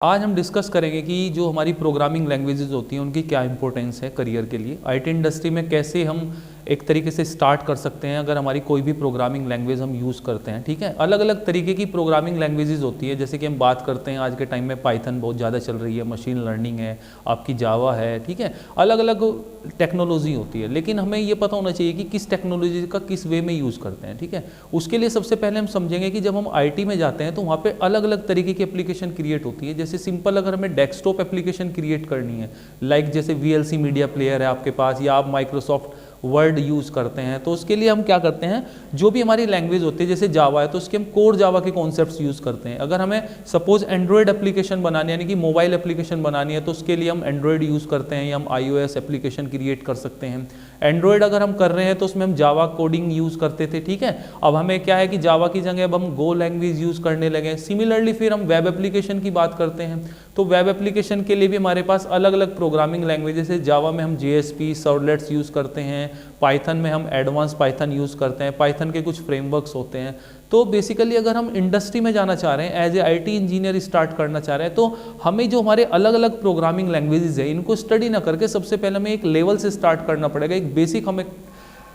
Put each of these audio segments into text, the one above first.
आज हम डिस्कस करेंगे कि जो हमारी प्रोग्रामिंग लैंग्वेजेस होती हैं उनकी क्या इंपॉर्टेंस है करियर के लिए। आईटी इंडस्ट्री में कैसे हम एक तरीके से स्टार्ट कर सकते हैं अगर हमारी कोई भी प्रोग्रामिंग लैंग्वेज हम यूज़ करते हैं। ठीक है, अलग अलग तरीके की प्रोग्रामिंग लैंग्वेजेस होती है। जैसे कि हम बात करते हैं आज के टाइम में पाइथन बहुत ज़्यादा चल रही है, मशीन लर्निंग है, आपकी जावा है। ठीक है, अलग अलग टेक्नोलॉजी होती है, लेकिन हमें ये पता होना चाहिए कि किस टेक्नोलॉजी का किस वे में यूज़ करते हैं। ठीक है, उसके लिए सबसे पहले हम समझेंगे कि जब हम आईटी में जाते हैं तो वहाँ पे अलग अलग तरीके की एप्लीकेशन क्रिएट होती है। जैसे सिंपल अगर हमें डेस्कटॉप एप्लीकेशन क्रिएट करनी है, लाइक जैसे वीएलसी मीडिया प्लेयर है आपके पास, या आप माइक्रोसॉफ्ट वर्ड यूज़ करते हैं, तो उसके लिए हम क्या करते हैं, जो भी हमारी लैंग्वेज होती है जैसे जावा है तो उसके हम कोर जावा के कॉन्सेप्ट्स यूज़ करते हैं। अगर हमें सपोज एंड्रॉयड एप्लीकेशन बनानी है, यानी कि मोबाइल एप्लीकेशन बनानी है, तो उसके लिए हम एंड्रॉयड यूज़ करते हैं, या हम iOS एप्लीकेशन क्रिएट कर सकते हैं। एंड्रॉयड अगर हम कर रहे हैं तो उसमें हम जावा कोडिंग यूज़ करते थे। ठीक है, अब हमें क्या है कि जावा की जगह अब हम गो लैंग्वेज यूज़ करने लगे। सिमिलरली फिर हम वेब एप्लीकेशन की बात करते हैं, तो वेब एप्लीकेशन के लिए भी हमारे पास अलग अलग प्रोग्रामिंग लैंग्वेजेस है। जावा में हम JSP सर्वलेट्स यूज़ करते हैं, पाइथन में हम एडवांस पाइथन यूज़ करते हैं, पाइथन के कुछ फ्रेमवर्क्स होते हैं। तो बेसिकली अगर हम इंडस्ट्री में जाना चाह रहे हैं, as a IT engineer start करना चाह रहे हैं, तो हमें जो हमारे अलग अलग प्रोग्रामिंग लैंग्वेजेस है इनको स्टडी ना करके सबसे पहले हमें एक लेवल से स्टार्ट करना पड़ेगा, एक बेसिक हमें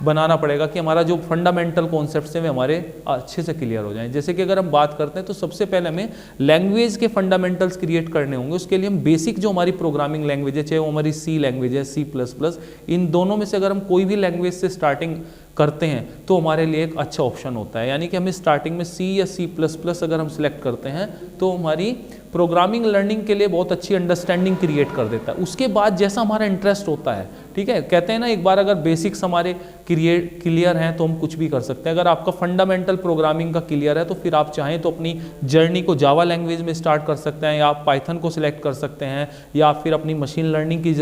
बनाना पड़ेगा कि हमारा जो फंडामेंटल कॉन्सेप्ट्स हैं वे हमारे अच्छे से क्लियर हो जाएं। जैसे कि अगर हम बात करते हैं तो सबसे पहले हमें लैंग्वेज के फंडामेंटल्स क्रिएट करने होंगे। उसके लिए हम बेसिक जो हमारी प्रोग्रामिंग लैंग्वेज है, चाहे वो हमारी C लैंग्वेज है, C++, इन दोनों में से अगर हम कोई भी लैंग्वेज से स्टार्टिंग करते हैं तो हमारे लिए एक अच्छा ऑप्शन होता है। यानी कि हमें स्टार्टिंग में C या C++ अगर हम सिलेक्ट करते हैं तो हमारी प्रोग्रामिंग लर्निंग के लिए बहुत अच्छी अंडरस्टैंडिंग क्रिएट कर देता है। उसके बाद जैसा हमारा इंटरेस्ट होता है, ठीक है, कहते हैं ना एक बार अगर बेसिक्स हमारे क्लियर हैं तो हम कुछ भी कर सकते हैं। अगर आपका फंडामेंटल प्रोग्रामिंग का क्लियर है तो फिर आप चाहें तो अपनी जर्नी को जावा लैंग्वेज में स्टार्ट कर सकते हैं, या आप पाइथन को सिलेक्ट कर सकते हैं, या आप फिर अपनी मशीन लर्निंग की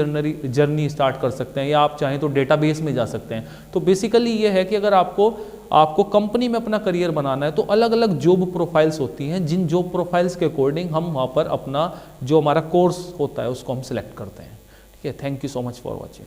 जर्नी स्टार्ट कर सकते हैं, या आप चाहें तो डेटाबेस में जा सकते हैं। तो बेसिकली ये है कि अगर आपको कंपनी में अपना करियर बनाना है तो अलग अलग जॉब प्रोफाइल्स होती हैं, जिन जॉब प्रोफाइल्स के अकॉर्डिंग हम वहाँ पर अपना जो हमारा कोर्स होता है उसको हम सिलेक्ट करते हैं। ठीक है, thank you so much for watching.